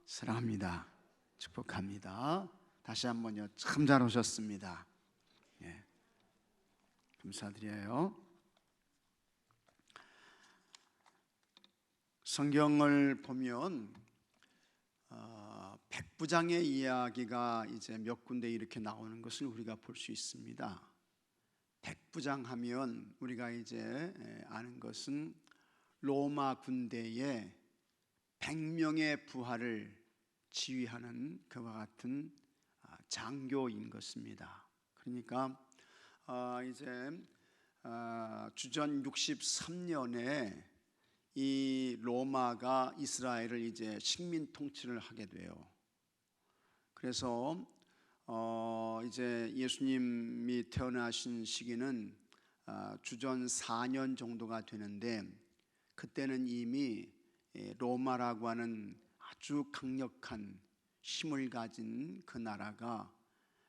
사랑합니다. 축복합니다. 다시 한번요. 참 잘 오셨습니다. 예, 감사드려요. 성경을 보면 백부장의 이야기가 이제 몇 군데 이렇게 나오는 것을 우리가 볼 수 있습니다. 백부장 하면 우리가 이제 아는 것은 로마 군대의 100명의 부하를 지휘하는 그와 같은 장교인 것입니다. 그러니까 이제 주전 63년에 이 로마가 이스라엘을 이제 식민 통치를 하게 돼요. 그래서 이제 예수님이 태어나신 시기는 주전 4년 정도가 되는데, 그때는 이미 로마라고 하는 아주 강력한 힘을 가진 그 나라가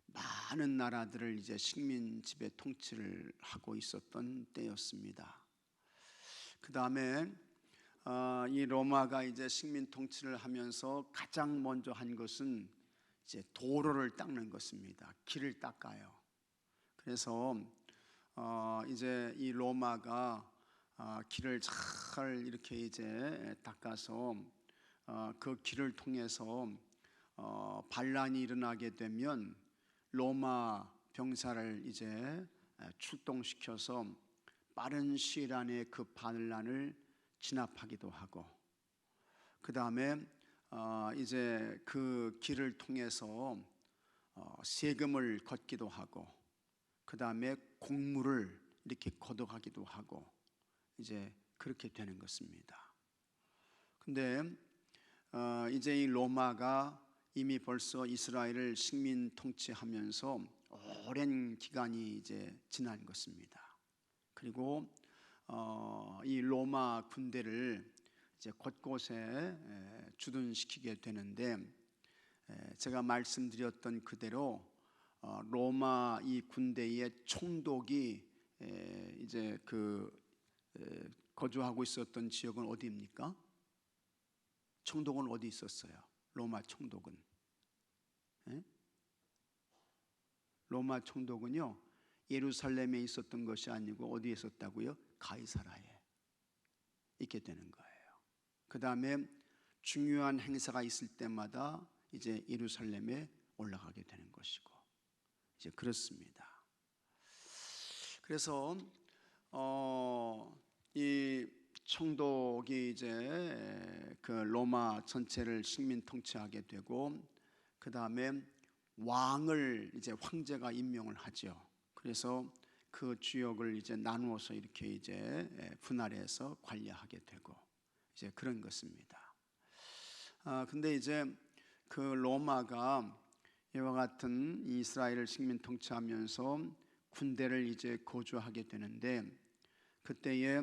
많은 나라들을 이제 식민 지배 통치를 하고 있었던 때였습니다. 그 다음에 이 로마가 이제 식민 통치를 하면서 가장 먼저 한 것은 이제 도로를 닦는 것입니다. 길을 닦아요. 그래서 이제 이 로마가 길을 잘 이렇게 이제 닦아서 그 길을 통해서 반란이 일어나게 되면 로마 병사를 이제 출동시켜서 빠른 시일 안에 그 반란을 진압하기도 하고, 그 다음에 이제 그 길을 통해서 세금을 걷기도 하고, 그 다음에 곡물을 이렇게 걷어가기도 하고, 이제 그렇게 되는 것입니다. 근데 이제 이 로마가 이미 벌써 이스라엘을 식민 통치하면서 오랜 기간이 이제 지난 것입니다. 그리고 이 로마 군대를 이제 곳곳에 주둔시키게 되는데, 제가 말씀드렸던 그대로 로마 이 군대의 총독이 이제 거주하고 있었던 지역은 어디입니까? 총독은 어디 있었어요? 로마 총독은 로마 총독은요, 예루살렘에 있었던 것이 아니고 어디에 있었다고요? 가이사라에 있게 되는 거예요. 그 다음에 중요한 행사가 있을 때마다 이제 예루살렘에 올라가게 되는 것이고, 이제 그렇습니다. 그래서 이 총독이 이제 그 로마 전체를 식민 통치하게 되고, 그 다음에 왕을 이제 황제가 임명을 하죠. 그래서 그 지역을 이제 나누어서 이렇게 이제 분할해서 관리하게 되고, 이제 그런 것입니다. 근데 이제 그 로마가 이와 같은 이스라엘을 식민 통치하면서 군대를 이제 거주하게 되는데, 그때에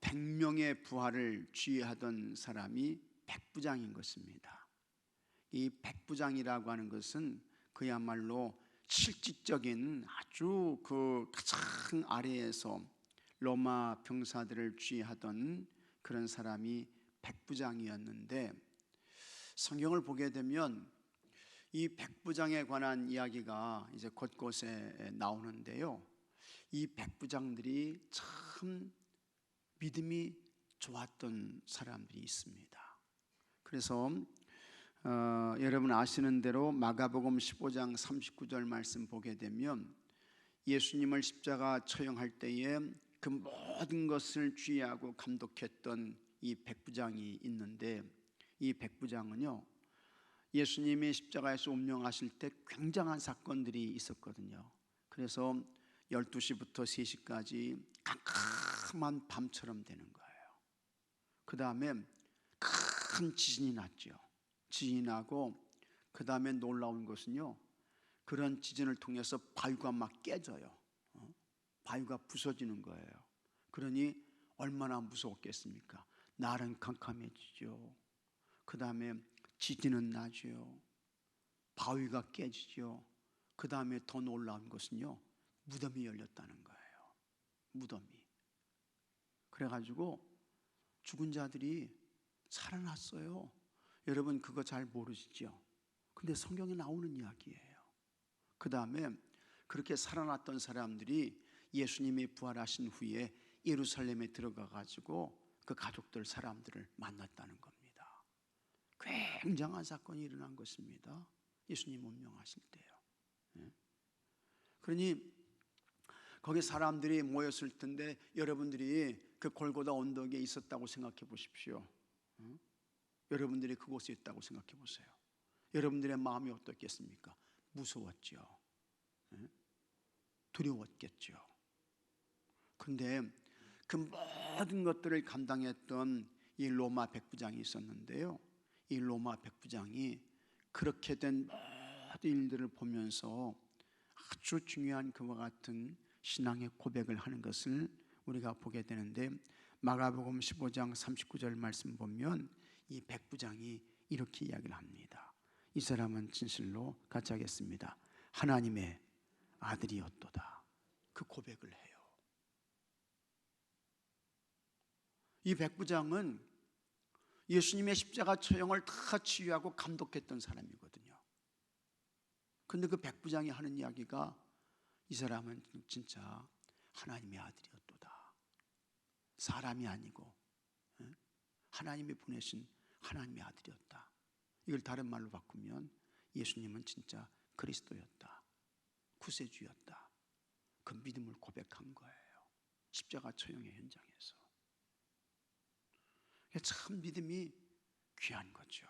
100명의 부하를 지휘하던 사람이 백부장인 것입니다. 이 백부장이라고 하는 것은 그야말로 실질적인 아주 그 가장 아래에서 로마 병사들을 지휘하던 그런 사람이 백부장이었는데, 성경을 보게 되면 이 백부장에 관한 이야기가 이제 곳곳에 나오는데요, 이 백부장들이 참 믿음이 좋았던 사람들이 있습니다. 그래서 여러분 아시는 대로 마가복음 15장 39절 말씀 보게 되면, 예수님을 십자가 처형할 때에 그 모든 것을 주의하고 감독했던 이 백부장이 있는데, 이 백부장은요, 예수님이 십자가에서 운명하실 때 굉장한 사건들이 있었거든요. 그래서 12시부터 3시까지 캄캄한 밤처럼 되는 거예요. 그 다음에 큰 지진이 났죠. 지진이 나고, 그 다음에 놀라운 것은요, 그런 지진을 통해서 바위가 막 깨져요. 바위가 부서지는 거예요. 그러니 얼마나 무서웠겠습니까? 날은 캄캄해지죠. 그 다음에 지진은 나죠. 바위가 깨지죠. 그 다음에 더 놀라운 것은요, 무덤이 열렸다는 거예요. 무덤이. 그래가지고 죽은 자들이 살아났어요. 여러분 그거 잘 모르시죠? 근데 성경에 나오는 이야기예요. 그 다음에 그렇게 살아났던 사람들이 예수님이 부활하신 후에 예루살렘에 들어가 가지고 그 가족들 사람들을 만났다는 겁니다. 굉장한 사건이 일어난 것입니다. 예수님 운명하실 때요. 그러니 거기 사람들이 모였을 텐데 여러분들이 그 골고다 언덕에 있었다고 생각해 보십시오. 여러분들이 그곳에 있다고 생각해 보세요. 여러분들의 마음이 어떻겠습니까? 무서웠죠. 두려웠겠죠. 근데 그 모든 것들을 감당했던 이 로마 백부장이 있었는데요, 이 로마 백부장이 그렇게 된 모든 일들을 보면서 아주 중요한 그와 같은 신앙의 고백을 하는 것을 우리가 보게 되는데, 마가복음 15장 39절 말씀 보면 이 백부장이 이렇게 이야기를 합니다. 이 사람은 진실로 같이 하겠습니다. 하나님의 아들이었도다. 그 고백을 해요. 이 백부장은 예수님의 십자가 처형을 다 치유하고 감독했던 사람이거든요. 근데 그 백부장이 하는 이야기가 이 사람은 진짜 하나님의 아들이었도다. 사람이 아니고 하나님이 보내신 하나님의 아들이었다. 이걸 다른 말로 바꾸면 예수님은 진짜 그리스도였다, 구세주였다. 그 믿음을 고백한 거예요. 십자가 처형의 현장에서. 참 믿음이 귀한 거죠.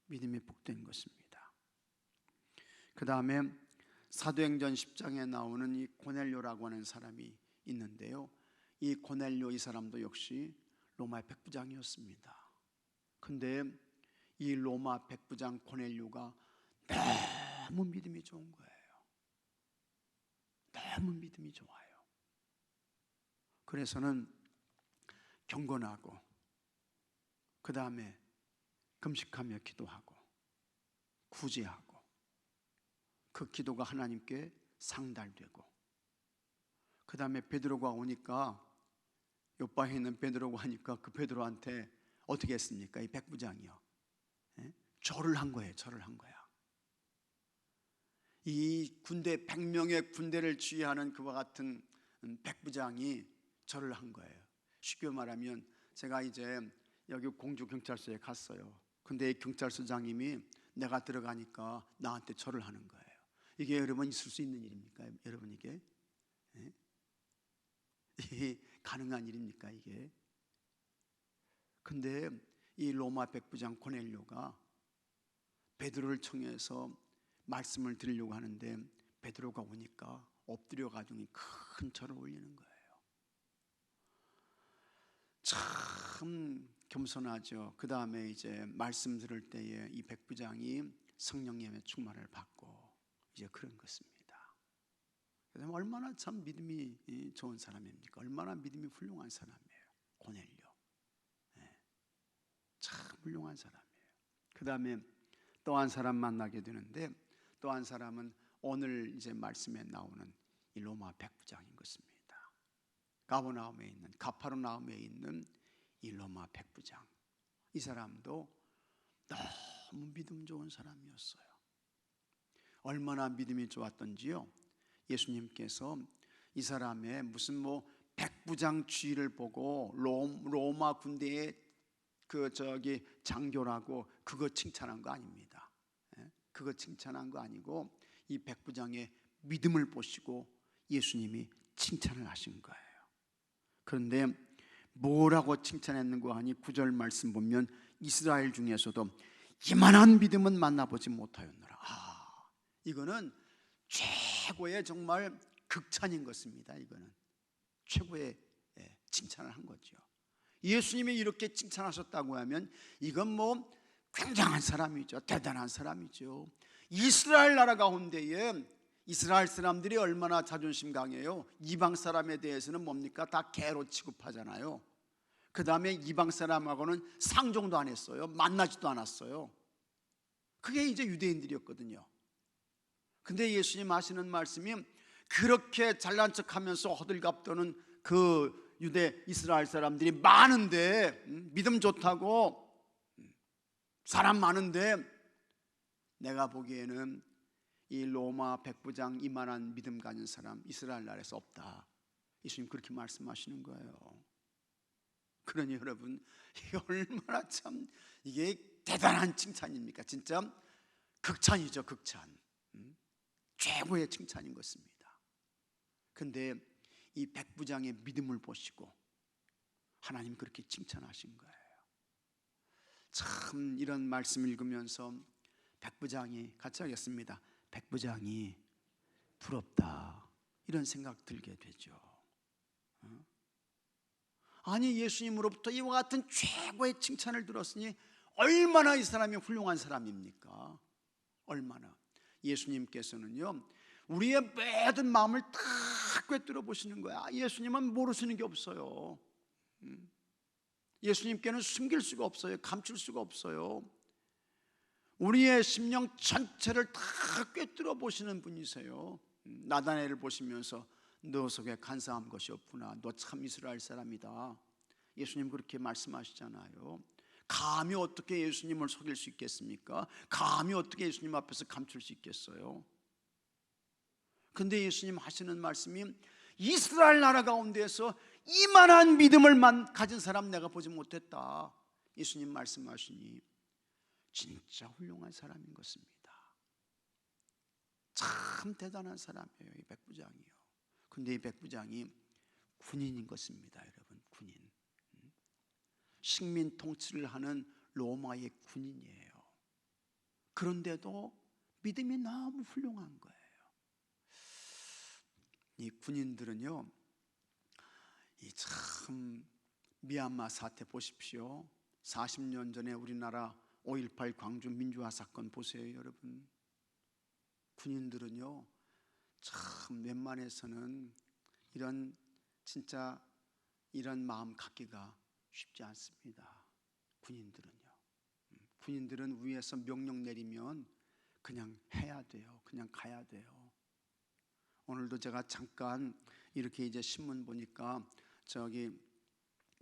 믿음이 복된 것입니다. 그 다음에 사도행전 10장에 나오는 이 고넬료라고 하는 사람이 있는데요, 이 고넬료 이 사람도 역시 로마의 백부장이었습니다. 근데 이 로마 백부장 고넬료가 너무 믿음이 좋은 거예요. 너무 믿음이 좋아요. 그래서는 경건하고 그 다음에 금식하며 기도하고 구제하고 그 기도가 하나님께 상달되고, 그 다음에 베드로가 오니까, 요바에 있는 베드로가 하니까 그 베드로한테 어떻게 했습니까? 이 백부장이요, 절을 한 거예요. 절을 한 거야. 이 군대 100명의 군대를 지휘하는 그와 같은 백부장이 절을 한 거예요. 쉽게 말하면 제가 이제 여기 공주경찰서에 갔어요. 근데 이 경찰서장님이 내가 들어가니까 나한테 절을 하는 거예요. 이게 여러분 있을 수 있는 일입니까? 여러분 이게 가능한 일입니까 이게? 근데 이 로마 백부장 고넬료가 베드로를 청해서 말씀을 드리려고 하는데 베드로가 오니까 엎드려 가지고 큰 절을 올리는 거예요. 참 겸손하죠. 그 다음에 이제 말씀 들을 때에 이 백부장이 성령님의 충만을 받고 이제 그런 것입니다. 그래서 얼마나 참 믿음이 좋은 사람입니까? 얼마나 믿음이 훌륭한 사람이에요, 고넬료. 참 훌륭한 사람이에요. 그 다음에 또 한 사람 만나게 되는데, 또 한 사람은 오늘 이제 말씀에 나오는 이 로마 백부장인 것입니다. 가파르나움에 있는 이 로마 백부장, 이 사람도 너무 믿음 좋은 사람이었어요. 얼마나 믿음이 좋았던지요, 예수님께서 이 사람의 무슨 백부장 주의를 보고 로마 군대의 장교라고 그거 칭찬한 거 아닙니다. 그거 칭찬한 거 아니고 이 백부장의 믿음을 보시고 예수님이 칭찬을 하신 거예요. 그런데 뭐라고 칭찬했는가 하니 9절 말씀 보면 이스라엘 중에서도 이만한 믿음은 만나보지 못하였노라. 이거는 최고의 정말 극찬인 것입니다. 이거는 최고의 칭찬을 한 거죠. 예수님이 이렇게 칭찬하셨다고 하면 이건 굉장한 사람이죠. 대단한 사람이죠. 이스라엘 나라 가운데에 이스라엘 사람들이 얼마나 자존심 강해요. 이방 사람에 대해서는 뭡니까? 다 개로 취급하잖아요. 그 다음에 이방 사람하고는 상종도 안 했어요. 만나지도 않았어요. 그게 이제 유대인들이었거든요. 근데 예수님 하시는 말씀이 그렇게 잘난 척하면서 호들갑 떠는 그 유대 이스라엘 사람들이 많은데 믿음 좋다고 사람 많은데 내가 보기에는 이 로마 백부장 이만한 믿음 가진 사람 이스라엘 나라에서 없다. 예수님 그렇게 말씀하시는 거예요. 그러니 여러분, 이게 얼마나 참 이게 대단한 칭찬입니까? 진짜 극찬이죠, 극찬. 최고의 칭찬인 것입니다. 근데 이 백부장의 믿음을 보시고 하나님 그렇게 칭찬하신 거예요. 참 이런 말씀 읽으면서 백부장이 같이 하겠습니다. 백부장이 부럽다, 이런 생각 들게 되죠. 아니, 예수님으로부터 이와 같은 최고의 칭찬을 들었으니 얼마나 이 사람이 훌륭한 사람입니까? 얼마나. 예수님께서는요, 우리의 모든 마음을 다 꿰뚫어 보시는 거야. 예수님은 모르시는 게 없어요. 예수님께는 숨길 수가 없어요. 감출 수가 없어요. 우리의 심령 전체를 다 꿰뚫어 보시는 분이세요. 나다나엘을 보시면서 너 속에 간사한 것이 없구나, 너 참 이스라엘 사람이다. 예수님 그렇게 말씀하시잖아요. 감히 어떻게 예수님을 속일 수 있겠습니까? 감히 어떻게 예수님 앞에서 감출 수 있겠어요? 근데 예수님 하시는 말씀이 이스라엘 나라 가운데에서 이만한 믿음을 가진 사람 내가 보지 못했다. 예수님 말씀하시니 진짜 훌륭한 사람인 것입니다. 참 대단한 사람이에요, 이 백부장이요. 근데 이 백부장이 군인인 것입니다, 여러분. 군인. 식민 통치를 하는 로마의 군인이에요. 그런데도 믿음이 너무 훌륭한 거예요. 이 군인들은요, 이 참 미얀마 사태 보십시오. 40년 전에 우리나라 5.18 광주 민주화 사건 보세요, 여러분. 군인들은요, 참 웬만해서는 진짜 이런 마음 갖기가 쉽지 않습니다. 군인들은 위에서 명령 내리면 그냥 해야 돼요. 그냥 가야 돼요. 오늘도 제가 잠깐 이렇게 이제 신문 보니까 저기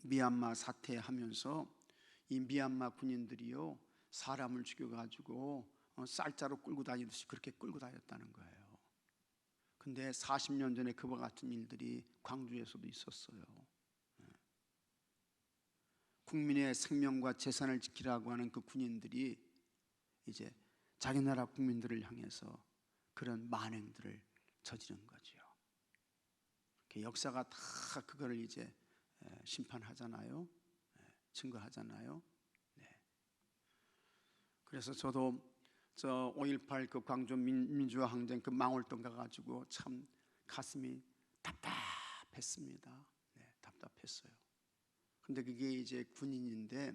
미얀마 사태 하면서 이 미얀마 군인들이요, 사람을 죽여가지고 쌀자루 끌고 다니듯이 그렇게 끌고 다녔다는 거예요. 근데 40년 전에 그와 같은 일들이 광주에서도 있었어요. 국민의 생명과 재산을 지키라고 하는 그 군인들이 이제 자기 나라 국민들을 향해서 그런 만행들을 저지른 거죠. 역사가 다 그거를 이제 심판하잖아요. 증거하잖아요. 그래서 저도 저 5.18 그 광주 민주화 항쟁 그 망월동 가가지고 참 가슴이 답답했습니다. 답답했어요. 근데 그게 이제 군인인데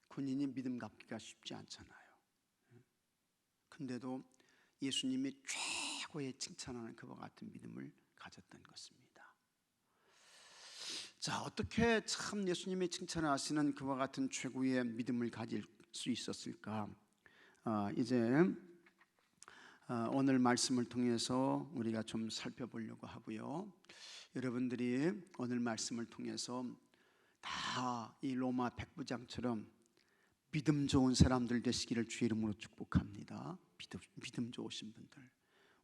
군인이 믿음 갖기가 쉽지 않잖아요. 근데도 예수님이 최고의 칭찬하는 그와 같은 믿음을 가졌던 것입니다. 자, 어떻게 참 예수님이 칭찬하시는 그와 같은 최고의 믿음을 가질 수 있었을까? 이제 오늘 말씀을 통해서 우리가 좀 살펴보려고 하고요. 여러분들이 오늘 말씀을 통해서 다 이 로마 백부장처럼 믿음 좋은 사람들 되시기를 주의 이름으로 축복합니다. 믿음 좋으신 분들,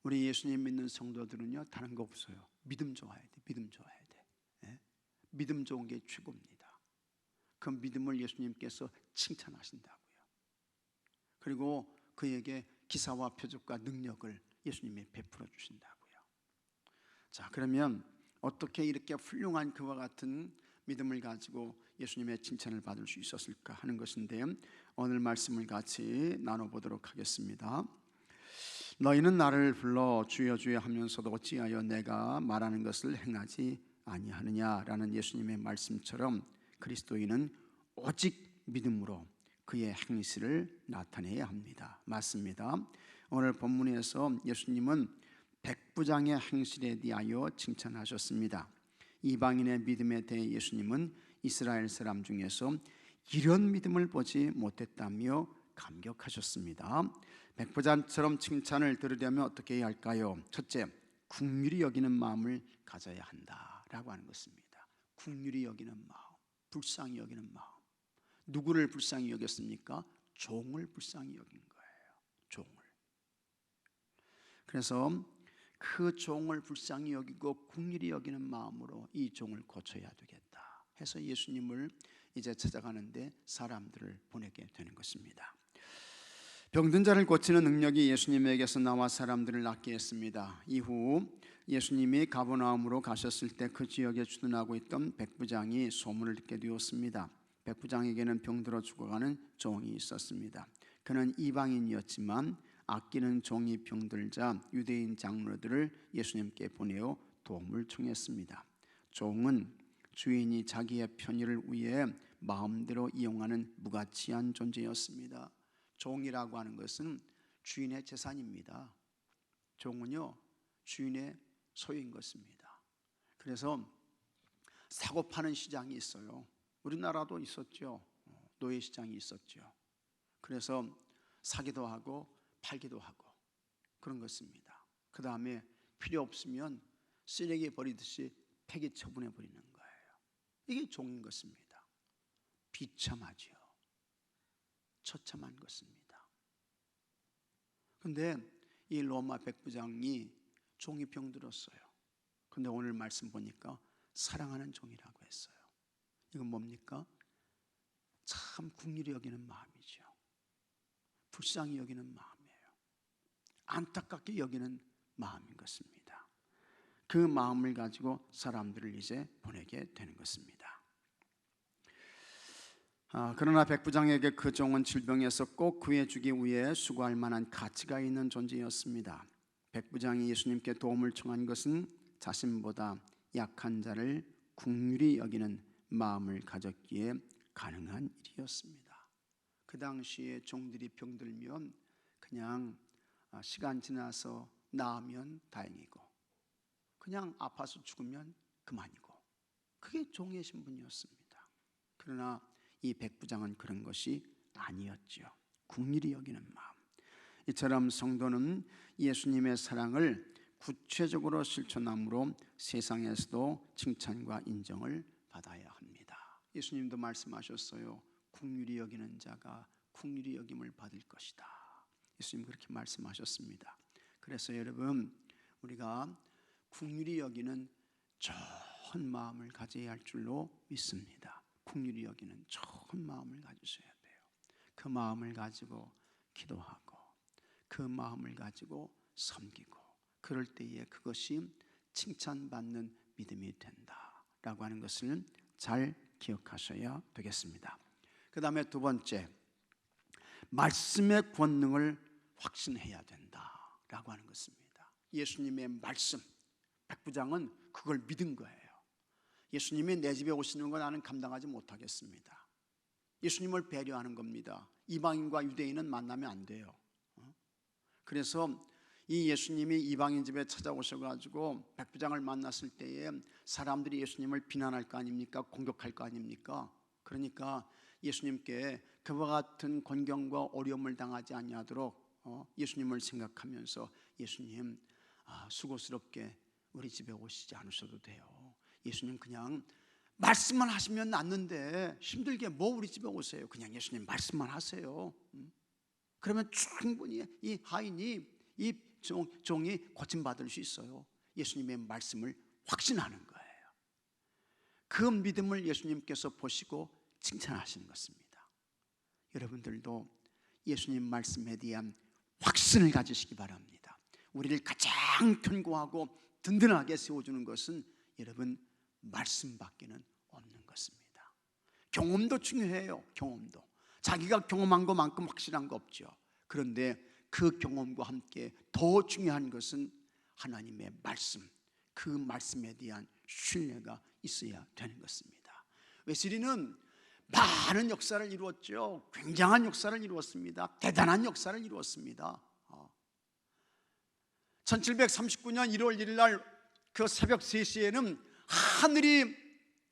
우리 예수님 믿는 성도들은요, 다른 거 없어요. 믿음 좋아야 돼. 믿음 좋아야 돼. 믿음 좋은 게 최고입니다. 그 믿음을 예수님께서 칭찬하신다고요. 그리고 그에게 기사와 표적과 능력을 예수님이 베풀어 주신다고요. 자, 그러면 어떻게 이렇게 훌륭한 그와 같은 믿음을 가지고 예수님의 칭찬을 받을 수 있었을까 하는 것인데, 오늘 말씀을 같이 나눠보도록 하겠습니다. 너희는 나를 불러 주여 주여 하면서도 어찌하여 내가 말하는 것을 행하지 아니하느냐라는 예수님의 말씀처럼 그리스도인은 오직 믿음으로 그의 행실을 나타내야 합니다. 맞습니다. 오늘 본문에서 예수님은 백부장의 행실에 대하여 칭찬하셨습니다. 이방인의 믿음에 대해 예수님은 이스라엘 사람 중에서 이런 믿음을 보지 못했다며 감격하셨습니다. 백부장처럼 칭찬을 들으려면 어떻게 해야 할까요? 첫째, 긍휼히 여기는 마음을 가져야 한다라고 하는 것입니다. 긍휼히 여기는 마음, 불쌍히 여기는 마음. 누구를 불쌍히 여겼습니까? 종을 불쌍히 여긴 거예요. 종을. 그래서 그 종을 불쌍히 여기고 긍휼히 여기는 마음으로 이 종을 고쳐야 되겠다 해서 예수님을 이제 찾아가는데 사람들을 보내게 되는 것입니다. 병든 자를 고치는 능력이 예수님에게서 나와 사람들을 낫게 했습니다. 이후 예수님이 가버나움으로 가셨을 때 그 지역에 주둔하고 있던 백부장이 소문을 듣게 되었습니다. 백부장에게는 병들어 죽어가는 종이 있었습니다. 그는 이방인이었지만 아끼는 종이 병들자 유대인 장로들을 예수님께 보내어 도움을 청했습니다. 종은 주인이 자기의 편의를 위해 마음대로 이용하는 무가치한 존재였습니다. 종이라고 하는 것은 주인의 재산입니다. 종은요, 주인의 소유인 것입니다. 그래서 사고 파는 시장이 있어요. 우리나라도 있었죠. 노예 시장이 있었죠. 그래서 사기도 하고 팔기도 하고 그런 것입니다. 그 다음에 필요 없으면 쓰레기에 버리듯이 폐기 처분해 버리는 거예요. 이게 종인 것입니다. 비참하죠. 처참한 것입니다. 그런데 이 로마 백부장이 종이 병들었어요. 그런데 오늘 말씀 보니까 사랑하는 종이라고 했어요. 이건 뭡니까? 참 긍휼히 여기는 마음이죠. 불쌍히 여기는 마음이에요. 안타깝게 여기는 마음인 것입니다. 그 마음을 가지고 사람들을 이제 보내게 되는 것입니다. 그러나 백부장에게 그 종은 질병에서 꼭 구해주기 위해 수고할 만한 가치가 있는 존재였습니다. 백부장이 예수님께 도움을 청한 것은 자신보다 약한 자를 긍휼히 여기는 마음을 가졌기에 가능한 일이었습니다. 그 당시에 종들이 병들면 그냥 시간 지나서 나으면 다행이고 그냥 아파서 죽으면 그만이고 그게 종의 신분이었습니다. 그러나 이 백부장은 그런 것이 아니었죠. 긍휼히 여기는 마음. 이처럼 성도는 예수님의 사랑을 구체적으로 실천함으로 세상에서도 칭찬과 인정을 받아야 합니다. 예수님도 말씀하셨어요. 긍휼히 여기는 자가 긍휼히 여김을 받을 것이다. 예수님 그렇게 말씀하셨습니다. 그래서 여러분 우리가 긍휼히 여기는 좋은 마음을 가져야 할 줄로 믿습니다. 긍휼히 여기는 좋은 마음을 가지셔야 돼요. 그 마음을 가지고 기도하고 그 마음을 가지고 섬기고 그럴 때에 그것이 칭찬받는 믿음이 된다라고 하는 것을 잘 기억하셔야 되겠습니다. 그 다음에 두 번째, 말씀의 권능을 확신해야 된다라고 하는 것입니다. 예수님의 말씀, 백부장은 그걸 믿은 거예요. 예수님이 내 집에 오시는 거 나는 감당하지 못하겠습니다. 예수님을 배려하는 겁니다. 이방인과 유대인은 만나면 안 돼요. 그래서 이 예수님이 이방인 집에 찾아오셔가지고 백부장을 만났을 때에 사람들이 예수님을 비난할 거 아닙니까? 공격할 거 아닙니까? 그러니까 예수님께 그와 같은 곤경과 어려움을 당하지 아니하도록 예수님을 생각하면서 예수님 수고스럽게 우리 집에 오시지 않으셔도 돼요. 예수님 그냥 말씀만 하시면 낫는데 힘들게 뭐 우리 집에 오세요. 그냥 예수님 말씀만 하세요. 그러면 충분히 이 하인이 이 종이 고침받을 수 있어요. 예수님의 말씀을 확신하는 거예요. 그 믿음을 예수님께서 보시고 칭찬하시는 것입니다. 여러분들도 예수님 말씀에 대한 확신을 가지시기 바랍니다. 우리를 가장 견고하고 든든하게 세워주는 것은 여러분 말씀밖에는 없는 것입니다. 경험도 중요해요. 경험도 자기가 경험한 것만큼 확실한 거 없죠. 그런데 그 경험과 함께 더 중요한 것은 하나님의 말씀, 그 말씀에 대한 신뢰가 있어야 되는 것입니다. 웨슬리는 많은 역사를 이루었죠. 굉장한 역사를 이루었습니다. 대단한 역사를 이루었습니다. 1739년 1월 1일 날 그 새벽 3시에는 하늘이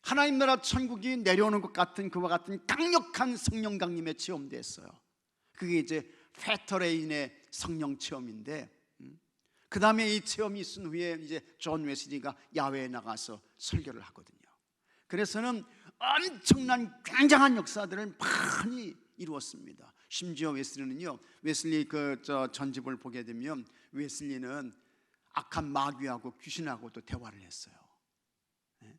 하나님 나라 천국이 내려오는 것 같은 그와 같은 강력한 성령 강림에 체험됐어요. 그게 이제 페터레인의 성령 체험인데 그 다음에 이 체험이 있은 후에 이제 존 웨슬리가 야외에 나가서 설교를 하거든요. 그래서는 엄청난 굉장한 역사들을 많이 이루었습니다. 심지어 웨슬리는요, 웨슬리 전집을 보게 되면 웨슬리는 악한 마귀하고 귀신하고도 대화를 했어요. 네?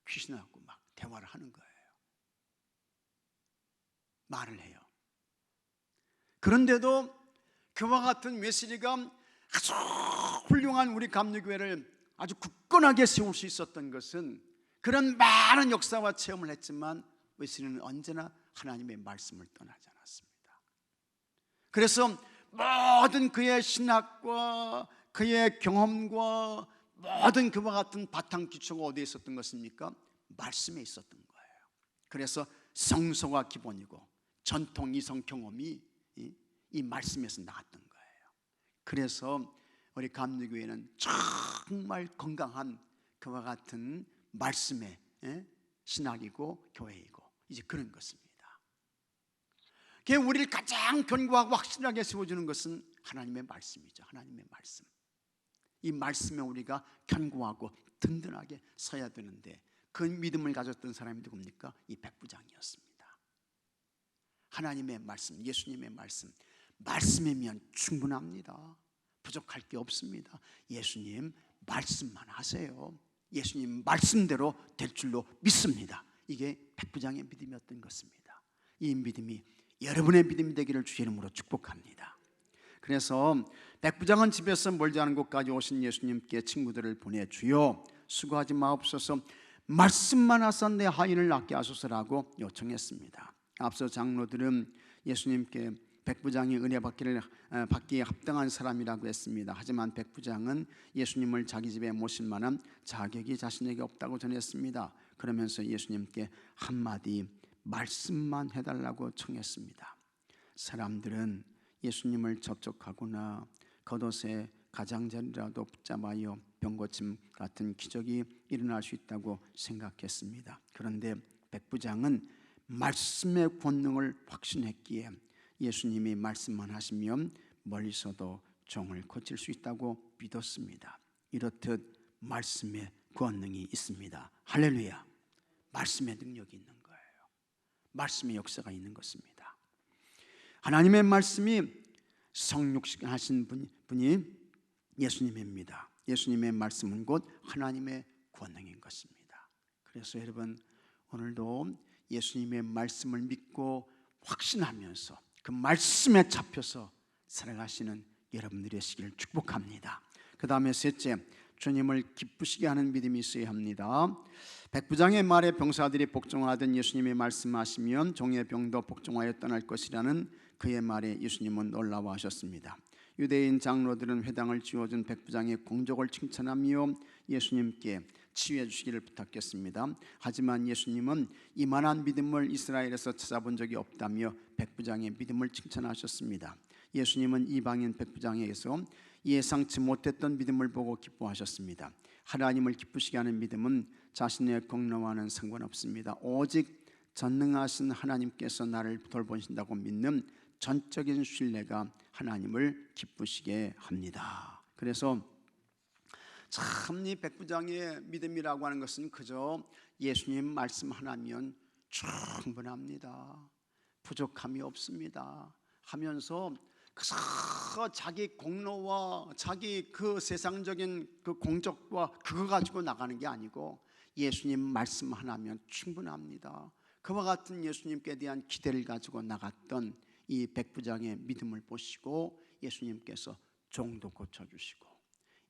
귀신하고 막 대화를 하는 거예요. 말을 해요. 그런데도 그와 같은 웨슬리가 아주 훌륭한 우리 감리교회를 아주 굳건하게 세울 수 있었던 것은 그런 많은 역사와 체험을 했지만 웨슬리는 언제나 하나님의 말씀을 떠나지 않았습니다. 그래서 모든 그의 신학과 그의 경험과 모든 그와 같은 바탕 기초가 어디에 있었던 것입니까? 말씀에 있었던 거예요. 그래서 성서가 기본이고 전통 이성 경험이 이 말씀에서 나왔던 거예요. 그래서 우리 감리교회는 정말 건강한 그와 같은 말씀의 신학이고 교회이고 이제 그런 것입니다. 우리를 가장 견고하고 확실하게 세워주는 것은 하나님의 말씀이죠. 하나님의 말씀. 이 말씀에 우리가 견고하고 든든하게 서야 되는데 그 믿음을 가졌던 사람이 누굽니까? 이 백부장이었습니다. 하나님의 말씀, 예수님의 말씀, 말씀이면 충분합니다. 부족할 게 없습니다. 예수님 말씀만 하세요. 예수님 말씀대로 될 줄로 믿습니다. 이게 백부장의 믿음이었던 것입니다. 이 믿음이 여러분의 믿음이 되기를 주의 이름으로 축복합니다. 그래서 백부장은 집에서 멀지 않은 곳까지 오신 예수님께 친구들을 보내 주여 수고하지 마옵소서 말씀만 하사 내 하인을 낫게 하소서라고 요청했습니다. 앞서 장로들은 예수님께 백부장이 은혜 받기에 합당한 사람이라고 했습니다. 하지만 백부장은 예수님을 자기 집에 모실 만한 자격이 자신에게 없다고 전했습니다. 그러면서 예수님께 한마디 말씀만 해달라고 청했습니다. 사람들은 예수님을 접촉하거나 겉옷에 가장자리라도 붙잡아요 병고침 같은 기적이 일어날 수 있다고 생각했습니다. 그런데 백부장은 말씀의 권능을 확신했기에 예수님이 말씀만 하시면 멀리서도 종을 고칠 수 있다고 믿었습니다. 이렇듯 말씀의 권능이 있습니다. 할렐루야. 말씀의 능력이 있는 거예요. 말씀의 역사가 있는 것입니다. 하나님의 말씀이 성육신하신 분이 예수님입니다. 예수님의 말씀은 곧 하나님의 권능인 것입니다. 그래서 여러분 오늘도 예수님의 말씀을 믿고 확신하면서 그 말씀에 잡혀서 살아가시는 여러분들이 되시기를 축복합니다. 그 다음에 셋째, 주님을 기쁘시게 하는 믿음이 있어야 합니다. 백부장의 말에 병사들이 복종하던 예수님의 말씀하시면 종의 병도 복종하여 떠날 것이라는 그의 말에 예수님은 놀라워하셨습니다. 유대인 장로들은 회당을 지어준 백부장의 공적을 칭찬하며 예수님께 치유해 주시기를 부탁했습니다. 하지만 예수님은 이만한 믿음을 이스라엘에서 찾아본 적이 없다며 백부장의 믿음을 칭찬하셨습니다. 예수님은 이방인 백부장에게서 예상치 못했던 믿음을 보고 기뻐하셨습니다. 하나님을 기쁘시게 하는 믿음은 자신의 공로와는 상관없습니다. 오직 전능하신 하나님께서 나를 돌보신다고 믿는 전적인 신뢰가 하나님을 기쁘시게 합니다. 그래서 참 이 백부장의 믿음이라고 하는 것은 그저 예수님 말씀 하나면 충분합니다. 부족함이 없습니다 하면서 그저 자기 공로와 자기 그 세상적인 그 공적과 그거 가지고 나가는 게 아니고 예수님 말씀 하나면 충분합니다. 그와 같은 예수님께 대한 기대를 가지고 나갔던 이 백부장의 믿음을 보시고 예수님께서 종도 고쳐주시고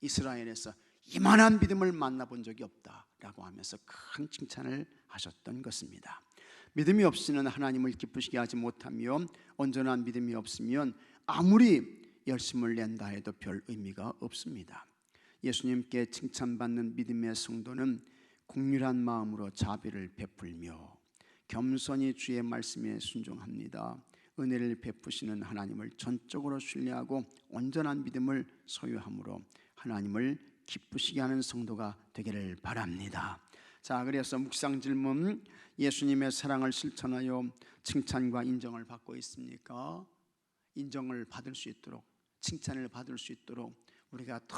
이스라엘에서 이만한 믿음을 만나본 적이 없다라고 하면서 큰 칭찬을 하셨던 것입니다. 믿음이 없이는 하나님을 기쁘시게 하지 못하며 온전한 믿음이 없으면 아무리 열심을 낸다 해도 별 의미가 없습니다. 예수님께 칭찬받는 믿음의 성도는 국률한 마음으로 자비를 베풀며 겸손히 주의 말씀에 순종합니다. 은혜를 베푸시는 하나님을 전적으로 신뢰하고 온전한 믿음을 소유함으로 하나님을 기쁘시게 하는 성도가 되기를 바랍니다. 자, 그래서 묵상 질문, 예수님의 사랑을 실천하여 칭찬과 인정을 받고 있습니까? 인정을 받을 수 있도록, 칭찬을 받을 수 있도록 우리가 더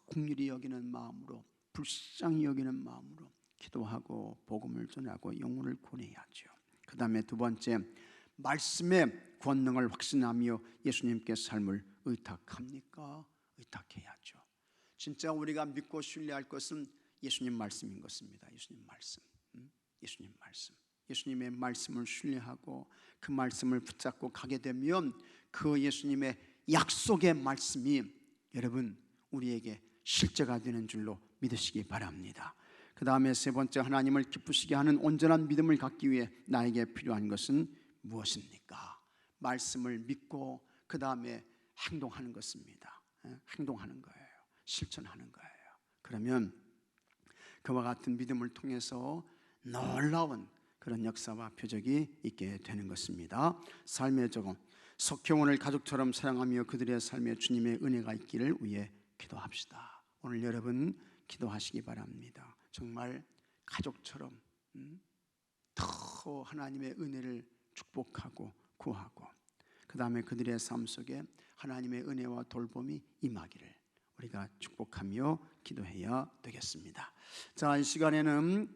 긍휼히 여기는 마음으로, 불쌍히 여기는 마음으로 기도하고 복음을 전하고 영혼을 구원해야죠. 그 다음에 두 번째, 말씀의 권능을 확신하며 예수님께 삶을 의탁합니까? 의탁해야죠. 진짜 우리가 믿고 신뢰할 것은 예수님 말씀인 것입니다. 예수님 말씀, 예수님 말씀, 예수님의 말씀을 신뢰하고 그 말씀을 붙잡고 가게 되면 그 예수님의 약속의 말씀이 여러분 우리에게 실제가 되는 줄로 믿으시기 바랍니다. 그 다음에 세 번째, 하나님을 기쁘시게 하는 온전한 믿음을 갖기 위해 나에게 필요한 것은 무엇입니까? 말씀을 믿고 그 다음에 행동하는 것입니다. 행동하는 거예요. 실천하는 거예요. 그러면 그와 같은 믿음을 통해서 놀라운 그런 역사와 표적이 있게 되는 것입니다. 삶의 적응, 석혜원을 가족처럼 사랑하며 그들의 삶에 주님의 은혜가 있기를 위해 기도합시다. 오늘 여러분 기도하시기 바랍니다. 정말 가족처럼 더 하나님의 은혜를 축복하고 구하고 그 다음에 그들의 삶 속에 하나님의 은혜와 돌봄이 임하기를 우리가 축복하며 기도해야 되겠습니다. 자, 이 시간에는